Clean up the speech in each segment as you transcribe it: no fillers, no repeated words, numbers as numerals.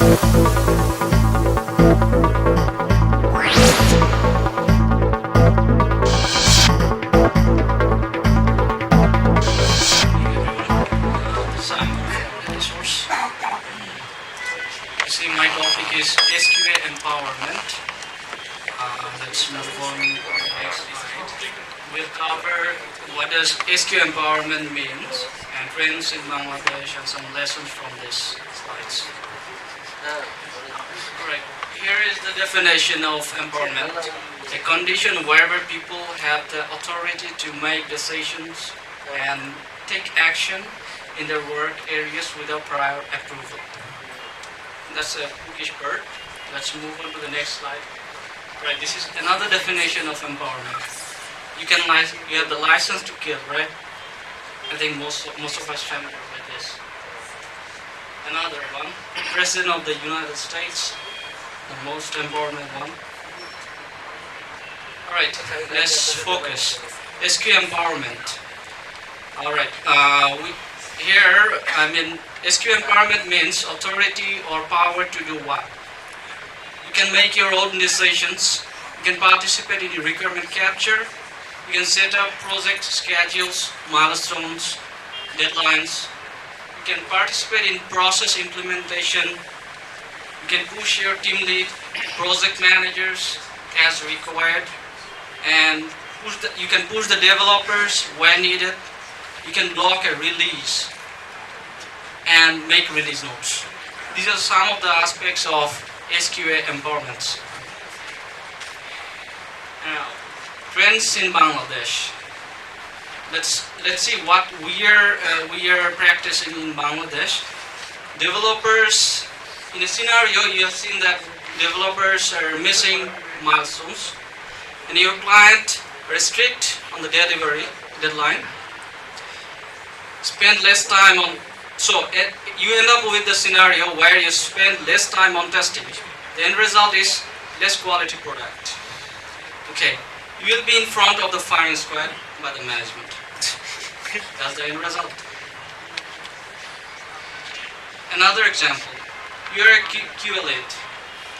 See, my topic is SQA Empowerment. Let's move on to the next slide. We'll cover what does SQA Empowerment means and trends in Bangladesh and some lessons from these slides. Alright, here is the definition of empowerment. A condition wherever people have the authority to make decisions and take action in their work areas without prior approval. That's a bookish bird. Let's move on to the next slide. Right, this is another definition of empowerment. You have the license to kill, right? I think most of us familiar with this. Another one, President of the United States, the most empowerment one. Alright, let's focus. SQ Empowerment. Alright, SQ Empowerment means authority or power to do what? You can make your own decisions, you can participate in the requirement capture, you can set up project schedules, milestones, deadlines, you can participate in process implementation, you can push your team lead, project managers as required, and you can push the developers when needed. You can block a release and make release notes. These are some of the aspects of SQA empowerment. Now, trends in Bangladesh. Let's see what we are practicing in Bangladesh. Developers, in a scenario, you have seen that developers are missing milestones, and your client restrict on the delivery deadline. Spend less time on, you end up with the scenario where you spend less time on testing. The end result is less quality product. Okay, you will be in front of the firing squad by the management. That's the end result. Another example, you are a QA lead.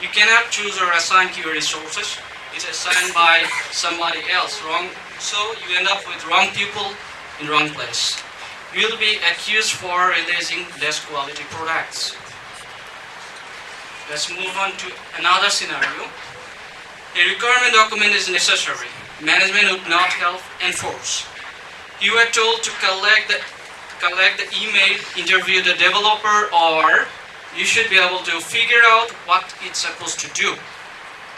You cannot choose or assign QA resources. It's assigned by somebody else, wrong. So you end up with wrong people in wrong place. You will be accused for releasing less quality products. Let's move on to another scenario. A requirement document is necessary. Management would not help enforce. You are told to collect the email, interview the developer, or you should be able to figure out what it's supposed to do.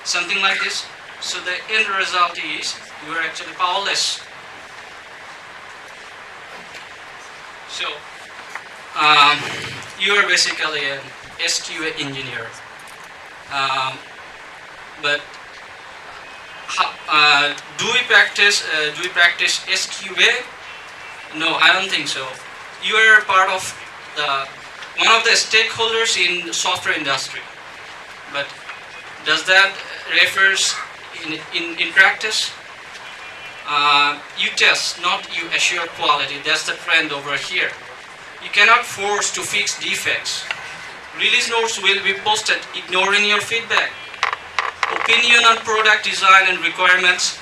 Something like this. So the end result is you are actually powerless. So, you are basically an SQA engineer. But do we practice SQA? No, I don't think so. You are part of one of the stakeholders in the software industry. But does that refers in practice? You test, not you assure quality. That's the trend over here. You cannot force to fix defects. Release notes will be posted ignoring your feedback. Opinion on product design and requirements.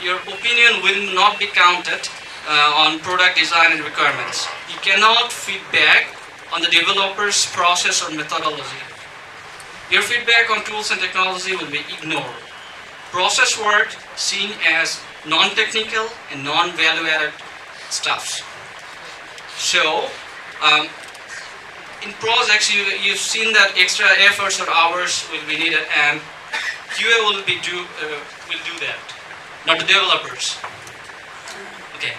Your opinion will not be counted on product design and requirements. You cannot feedback on the developer's process or methodology. Your feedback on tools and technology will be ignored. Process work seen as non-technical and non-value-added stuffs. So, in projects, you've seen that extra efforts or hours will be needed, and QA will do that, not the developers. Okay.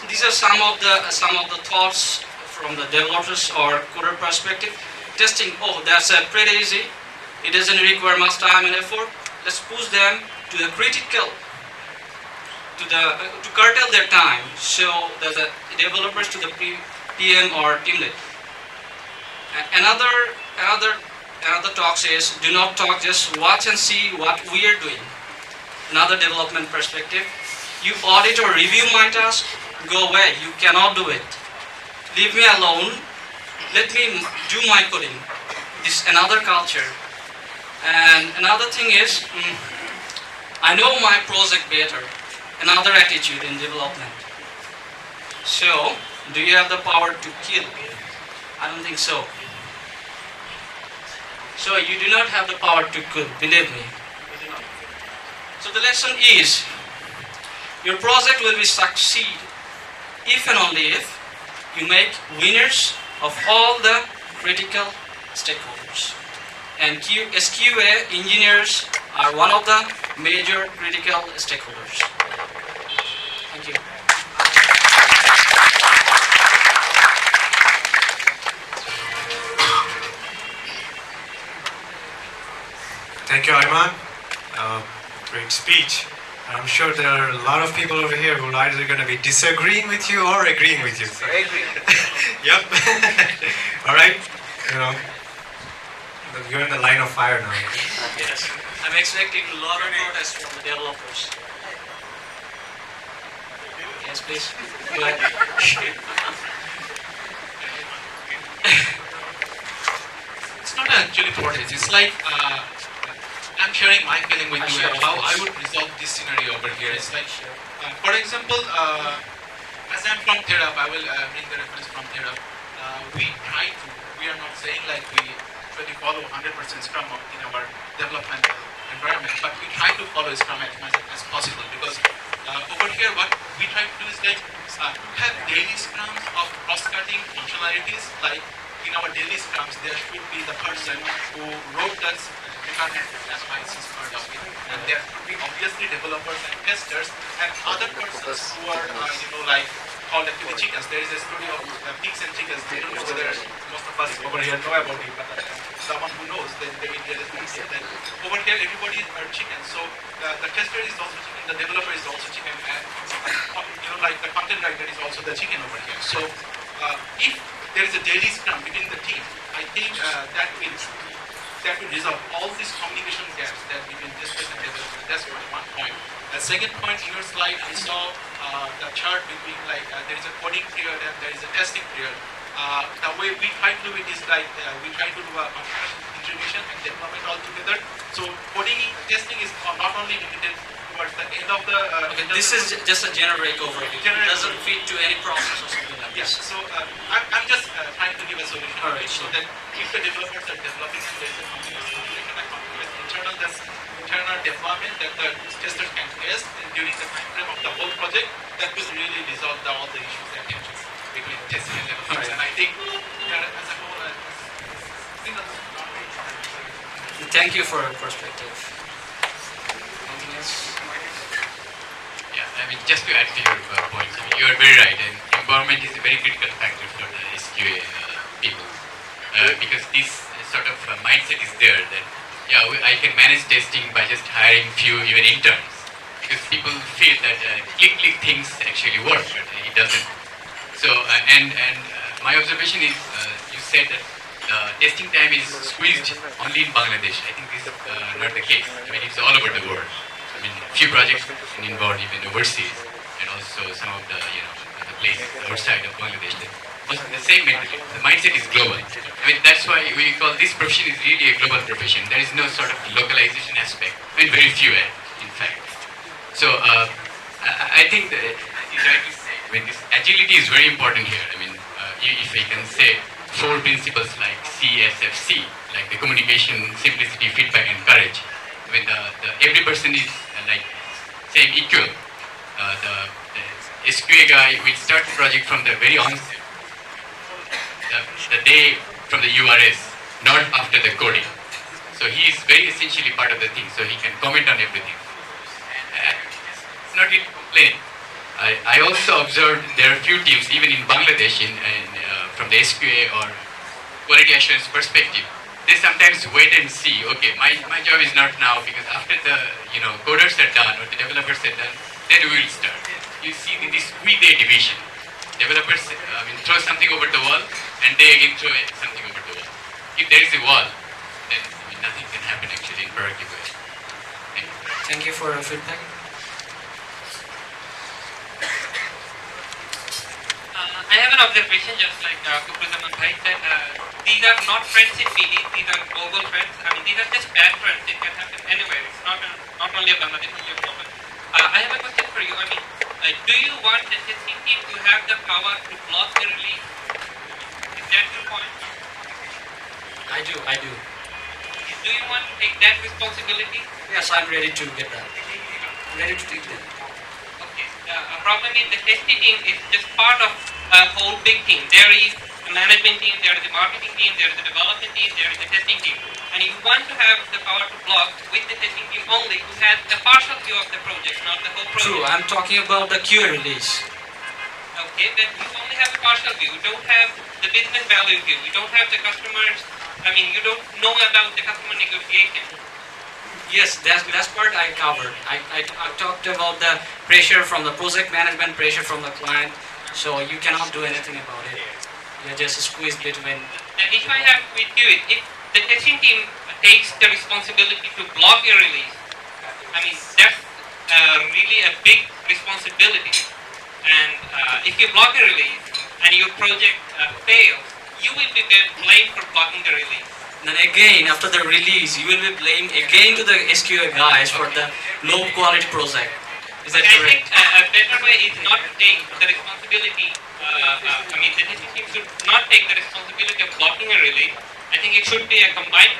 These are some of the thoughts from the developers or coder perspective. Testing, that's pretty easy. It doesn't require much time and effort. Let's push them to the critical, to curtail their time, so that the developers to the PM or team lead. Another talk says, do not talk, just watch and see what we are doing. Another development perspective, you audit or review my task, go away, you cannot do it. Leave me alone, let me do my coding. This is another culture. And another thing is, I know my project better. Another attitude in development. So, do you have the power to kill? I don't think so. So you do not have the power to kill, believe me. You do not. So the lesson is, your project will be succeed if and only if you make winners of all the critical stakeholders. And SQA engineers are one of the major critical stakeholders. Thank you. Thank you, Ayman. Great speech. I'm sure there are a lot of people over here who are either going to be disagreeing with you or agreeing with you. So. I agree. Yep. All right. You know, you're in the line of fire now. Yes. I'm expecting a lot of protests from the developers. Yes, please. Go ahead. It's not actually protest. It's like I'm sharing my feeling with you and how I would resolve this scenario over here. It's like, for example, as I'm from TheraP, I will bring the reference from TheraP. We are not saying like we actually follow 100% Scrum in our developmental environment, but we try to follow Scrum as much as possible because over here what we try to do is like have daily Scrums of cross-cutting functionalities. Like in our daily Scrums, there should be the person who wrote that requirement as why is part of it, and there should be obviously developers and testers and other persons who are like called actually chickens. There is a story of pigs and chickens. I don't know whether most of us over here know about it, but someone who knows, then they will get that over here everybody are chickens. So the tester is also chicken, the developer is also chicken, and like the content writer is also the chicken over here. So if there is a daily scrum between the team, I think that will resolve all these communication gaps that between testers and developers. That's one point. The second point in your slide, I saw the chart between like there is a coding period and there is a testing period. The way we try to do it is like we try to do a integration and development all together. So coding testing is not only limited towards the end of the. Okay, this is just a generic overview. It doesn't fit to any process or something like yes. this. So I'm just trying to give a solution. All right, so that if the developers are developing and there is a continuous integration and continuous internal deployment that the testers can test and during the time frame of the whole project, that will really resolve all the issues and tensions between testing and developers. And I think as a whole, Thank you for your perspective. Anything else? Yeah, I mean, just to add to your points, I mean, you are very right, and empowerment is a very critical factor for the SQA people, because this sort of mindset is there that, yeah, I can manage testing by just hiring few even interns, because people feel that click things actually work, but it doesn't. So, my observation is, you said that testing time is squeezed only in Bangladesh. I think this is not the case. I mean, it's all over the world. I mean, few projects involved even overseas, and also some of the the places outside of Bangladesh. The same mentality. The mindset is global. I mean, that's why we call this profession is really a global profession. There is no sort of localization aspect. I mean, very few, in fact. So I think that, as you rightly say, I mean, this agility is very important here. I mean, if I can say 4 principles like CSFC, like the communication, simplicity, feedback, and courage. I mean, every person is like same equal. The SQA guy will start the project from the very onset, the day from the URS, not after the coding. So he is very essentially part of the thing. So he can comment on everything. It's not really complaining. I also observed there are few teams, even in Bangladesh, from the SQA or quality assurance perspective, they sometimes wait and see, okay, my job is not now, because after the coders are done or the developers are done, then we will start. You see this we-they division. Developers throw something over the wall and they again throw something over the wall. If there is a wall, then nothing can happen actually in productive way. Thank you. Thank you for your feedback. I have an observation, just like Kuprazaman Bhai said, these are not trends in BD, these are global trends. I mean, these are just bad trends. It can happen anywhere. It's not only a Bangladesh, only a problem. I have a question for you. I mean, do you want the testing team to have the power to block the release? Is that your point? I do. Do you want to take that responsibility? Yes, I'm ready to get that. Ready to take that. Okay. The problem is the testing team is just part of a whole big team. There is the management team, there is the marketing team, there is the development team, there is the testing team. And you want to have the power to block with the testing team only who has the partial view of the project, not the whole project. True, I'm talking about the QA release. Okay, then you only have a partial view. You don't have the business value view. You don't have the customers. I mean, you don't know about the customer negotiation. Yes, that's part I covered. I talked about the pressure from the project management, pressure from the client. So you cannot do anything about it. You're just squeezed between. The issue I have with you is if the testing team takes the responsibility to block a release, I mean, that's really a big responsibility. And if you block a release and your project fails, you will be blamed for blocking the release. Then again, after the release, you will be blamed again to the SQA guys for the low quality project. Is that I correct? think a better way is not to take the responsibility. I mean, the testing team should not take the responsibility of blocking a release. I think it should be a combined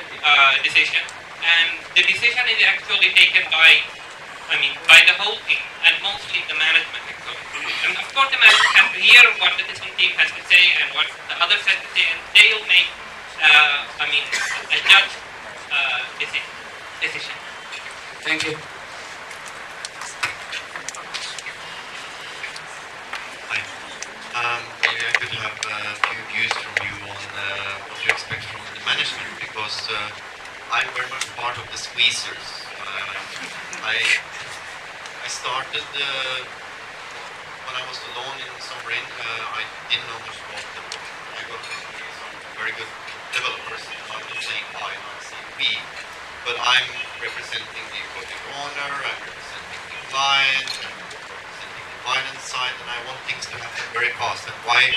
decision, and the decision is actually taken by, by the whole team and mostly the management. Actually. And of course, the management has to hear what the testing team has to say and what the others have to say, and they will make, a judge decision. Thank you. Maybe I could have a few views from you on what you expect from the management, because I'm very much part of the squeezers. I started when I was alone in Submarine. I didn't know much about them. I got to know some very good developers. I'm not saying I, not saying we, but I'm representing the project owner, I'm representing the client, I'm representing the finance side, and I want things to happen very fast. And why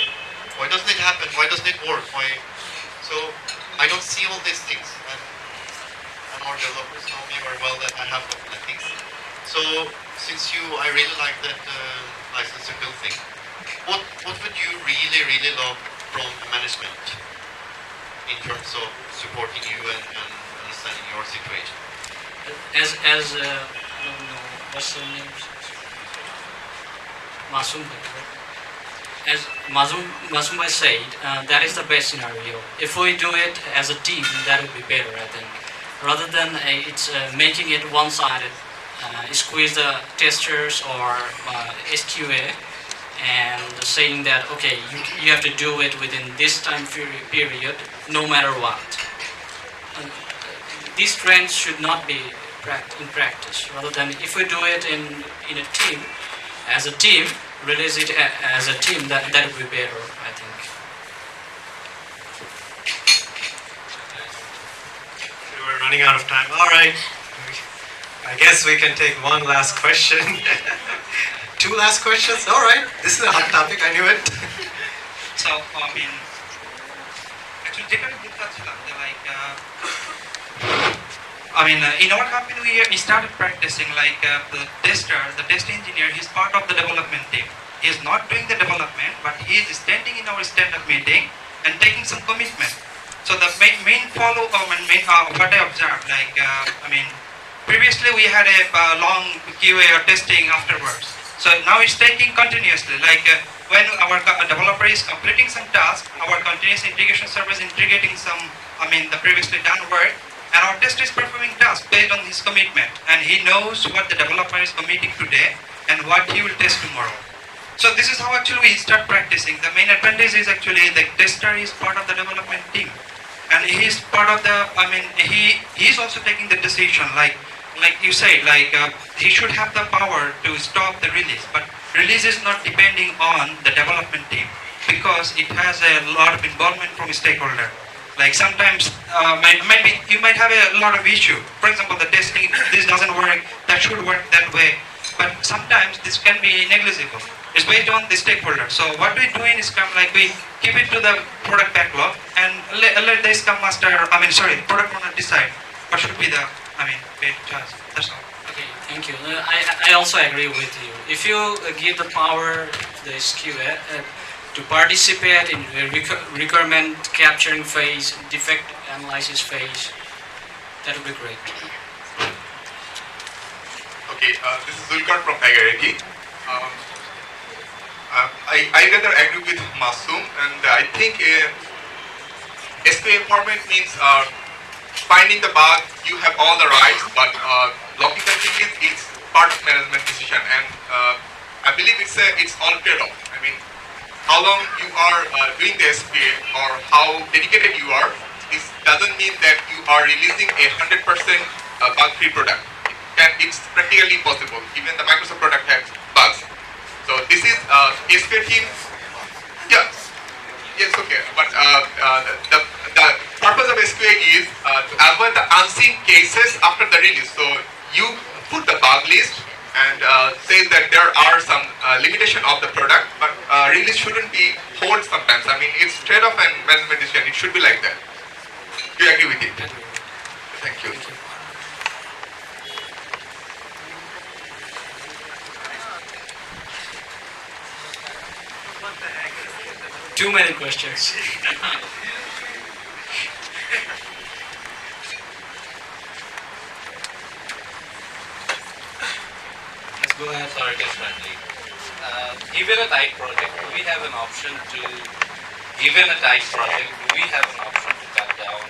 doesn't it happen? Why doesn't it work? So I don't see all these things, and our developers know me very well that I have gotten the things. So since I really like that license to build thing, what would you really love from management in terms of supporting you and understanding your situation? As I don't know what's the name. Masum, as Masum said, that is the best scenario. If we do it as a team, that would be better, I think. Rather than it's making it one-sided, squeeze the testers or SQA and saying that, okay, you have to do it within this time period, no matter what. These trends should not be in practice. Rather than if we do it in a team, as a team, release it as a team, that would be better, I think. We're running out of time. All right. I guess we can take one last question. Two last questions? All right. This is a hot topic. I knew it. So, actually, in our company, we started practicing the tester, the test engineer. He's part of the development team. He is not doing the development, but he is standing in our stand-up meeting and taking some commitment. So the main what I observed, previously we had a long QA or testing afterwards. So now it's taking continuously. When our developer is completing some task, our continuous integration server is integrating some, the previously done work, and our tester is performing tasks based on his commitment, and he knows what the developer is committing today and what he will test tomorrow. So this is how actually we start practicing. The main advantage is actually the tester is part of the development team, and he is part of the. He is also taking the decision. Like you say, he should have the power to stop the release, but release is not depending on the development team because it has a lot of involvement from stakeholder. Sometimes you might have a lot of issue. For example, the testing, this doesn't work, that should work that way. but sometimes this can be negligible. It's based on the stakeholder. So what we do in Scrum, like we keep it to the product backlog and let the Scrum master, product owner decide what should be the, paid task. That's all. Okay, thank you. I also agree with you. If you give the power to the SQA to participate in the requirement capturing phase, defect analysis phase, that would be great. Okay, this is Zulkar from Agareti. I rather agree with Masoom, and I think SQA empowerment means finding the bug. You have all the rights, but blocking the tickets is part of management decision, and I believe it's all trade-off. I mean, how long you are doing the SQA or how dedicated you are, this doesn't mean that you are releasing a 100% bug-free product. It's practically impossible. Even the Microsoft product has bugs. So this is SQA team. Yeah, yes, okay. But the purpose of SQA is to avoid the unseen cases after the release. So you put the bug list and say that there are some limitation of the product, but release shouldn't be hold sometimes. I mean, it's trade-off and management decision. It should be like that. Do you agree with it? Thank you. 2 minute questions. Let's go ahead. Sorry, definitely. Given a tight project, do we have an option to, cut down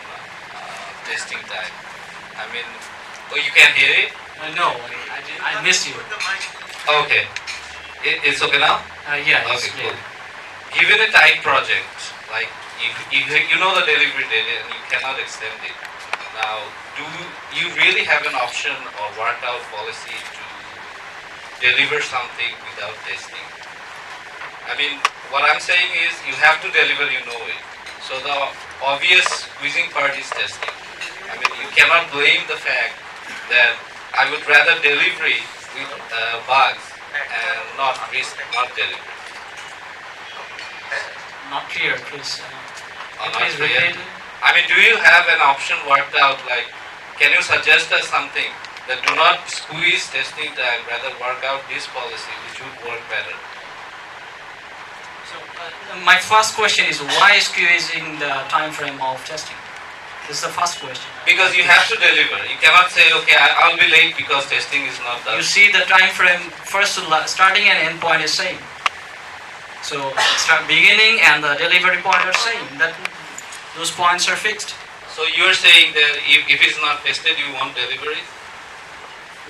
testing time? I mean, you can hear it? No, I missed you. Okay. It's okay now? Yeah. Okay, cool. Given a tight project, like if you know the delivery date and you cannot extend it, now do you really have an option or worked out policy to deliver something without testing? I mean, what I'm saying is you have to deliver, you know it. So the obvious squeezing part is testing. I mean, you cannot blame the fact that I would rather delivery with bugs and not risk not delivery. Not clear, please. Not Please clear. repeat. I mean, do you have an option worked out, like, can you suggest us something that do not squeeze testing time, rather work out this policy which would work better? So, my first question is why squeezing the time frame of testing? This is the first question. Because you have to deliver. You cannot say, okay, I'll be late because testing is not done. You see the time frame first to starting and end point is same. So beginning and the delivery point are same. Those points are fixed. So you're saying that if it's not tested, you won't deliver it?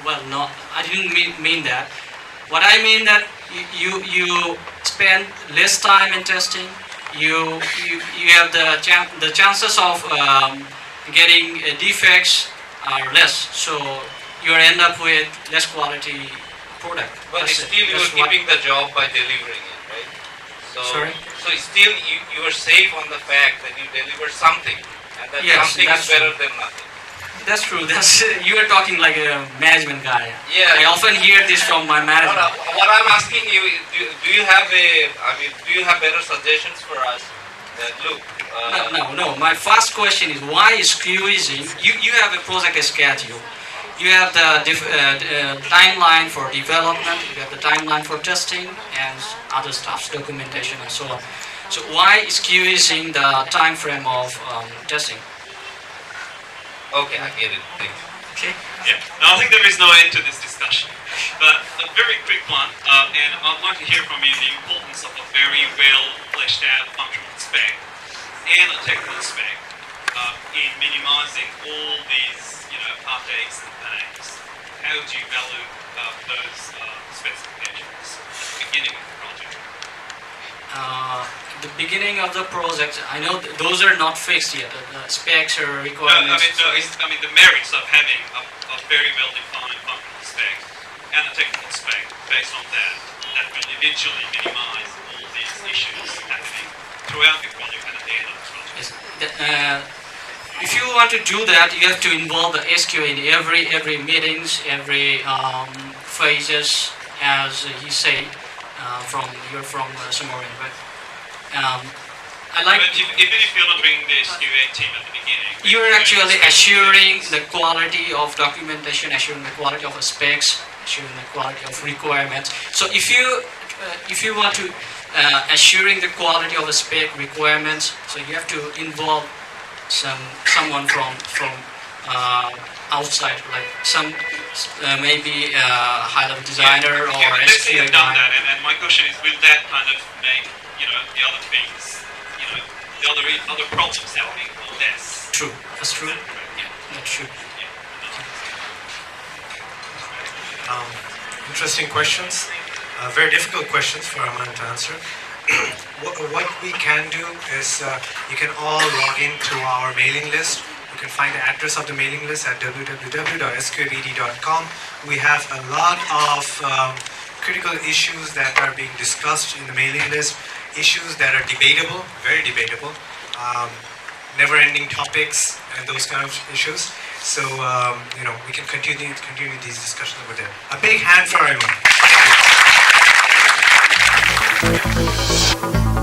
Well, no, I didn't mean that. What I mean that you spend less time in testing. You have the chances of getting defects are less. So you end up with less quality product. But That's still it. you're That's what- keeping the job by delivering it, right? So, Sorry? So still you are safe on the fact that you deliver something, and that Yes, something that's is better true. than nothing. That's true. That's you are talking like a management guy. Yeah. I often hear this from my No, management. no. What I'm asking you is, do you have better suggestions for us? That look. No. My first question is why squeezing? You have a project schedule. You have the timeline for development. You have the timeline for testing and other stuff, documentation and so on. So why squeezing the time frame of testing? Okay, I get it. Thank you. Okay. Yeah, now I think there is no end to this discussion, but a very quick one, and I'd like to hear from you the importance of a very well fleshed out functional spec and a technical spec in minimizing all these, updates and things. How do you value those specifications at the beginning of the project? The beginning of the project, I know those are not fixed yet. The specs or No, requirements. the merits of having a very well defined functional spec and a technical spec based on that will eventually minimize all these issues happening throughout the project and at the end of the project. Yes. If you want to do that, you have to involve the SQA in every meetings, every phases, as he said. You're from Samorin, but I like. But even if you're not bringing the SQA team at the beginning, You're actually assuring the quality of documentation, assuring the quality of specs, assuring the quality of requirements. So if you want to assuring the quality of the spec requirements, so you have to involve someone from outside, like some maybe high-level designer or let's say SQA you've done guy. that, and my question is, will that kind of make the other things, the other problems happening less? True, that's true. Yeah, that's true. Interesting questions. Very difficult questions for Ayman to answer. What we can do is you can all log into our mailing list. You can find the address of the mailing list at www.sqabd.com. We have a lot of critical issues that are being discussed in the mailing list, issues that are debatable, very debatable, never-ending topics and those kind of issues. So, we can continue these discussions over there. A big hand for Ayman. Thank you.